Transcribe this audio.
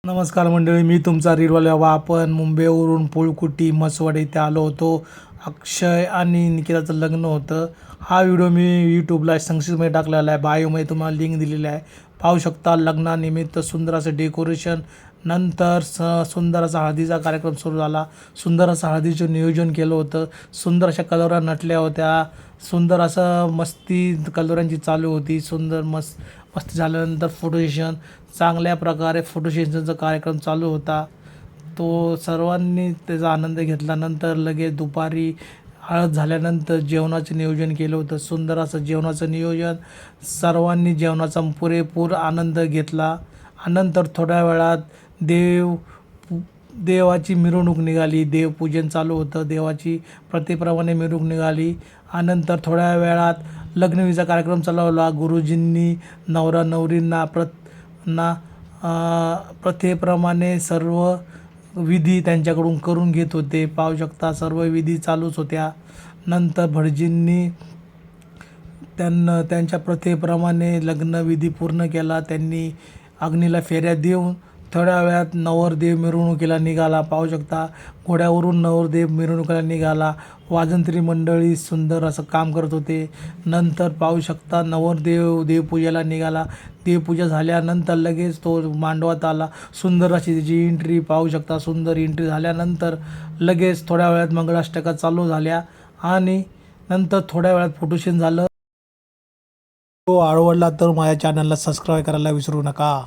नमस्कार मंडळी, मी तुमचा रीलवाला आपण मुंबईवरून पुळकुटी मसवड इथे आलो होतो. अक्षय आणि निकिताचं लग्न होतं. हा व्हिडिओ मी यूट्यूबला संक्षिप्तमध्ये टाकलेला आहे. बायोमध्ये तुम्हाला लिंक दिलेली आहे, पाहू शकता. लग्नानिमित्त सुंदर असं डेकोरेशन, नंतर सुंदर असा हळदीचा कार्यक्रम सुरू झाला. सुंदर असं हळदीचं नियोजन केलं होतं. सुंदर अशा कलोऱ्या नटल्या होत्या. सुंदर असं मस्ती कलोऱ्यांची चालू होती. सुंदर मस्ती झाल्यानंतर फोटो सेशन, चांगल्या प्रकारे फोटो सेशनचा कार्यक्रम चालू होता. तो सर्वांनी त्याचा आनंद घेतला. नंतर लगेच दुपारी हळद झाल्यानंतर जेवणाचं नियोजन केलं होतं. सुंदर असं जेवणाचं नियोजन, सर्वांनी जेवणाचा पुरेपूर आनंद घेतला. नंतर थोड्या वेळात देवाची मिरवणूक निघाली. देवपूजन चालू होतं. देवाची प्रथेप्रमाणे मिरवणूक निघाली. नंतर थोड्या वेळात लग्नविधीचा कार्यक्रम चालवला. गुरुजींनी नवरा नवरींना प्रथेप्रमाणे सर्व विधी त्यांच्याकडून करून घेत होते. पाहू शकता, सर्व विधी चालूच होत्या. नंतर भटजींनी त्यांच्या प्रथेप्रमाणे लग्नविधी पूर्ण केला. त्यांनी अग्नीला फेऱ्या देऊन थोड्या वेळात नवरदेव मिरवणुकीला निघाला. पाहू शकता, घोड्यावरून नवरदेव मिरवणुकीला निघाला. वाजंत्री मंडळी सुंदर असं काम करत होते. नंतर पाहू शकता, नवरदेव देवपूजेला निघाला. देवपूजा झाल्यानंतर लगेच तो मांडवात आला. सुंदर अशी त्याची एंट्री पाहू शकता. सुंदर एंट्री झाल्यानंतर लगेच थोड्या वेळात मंगलाष्टका चालू झाल्या आणि नंतर थोड्या वेळात फोटोशूट झालं. तो आवडला तर माझ्या चॅनलला सबस्क्राईब करायला विसरू नका.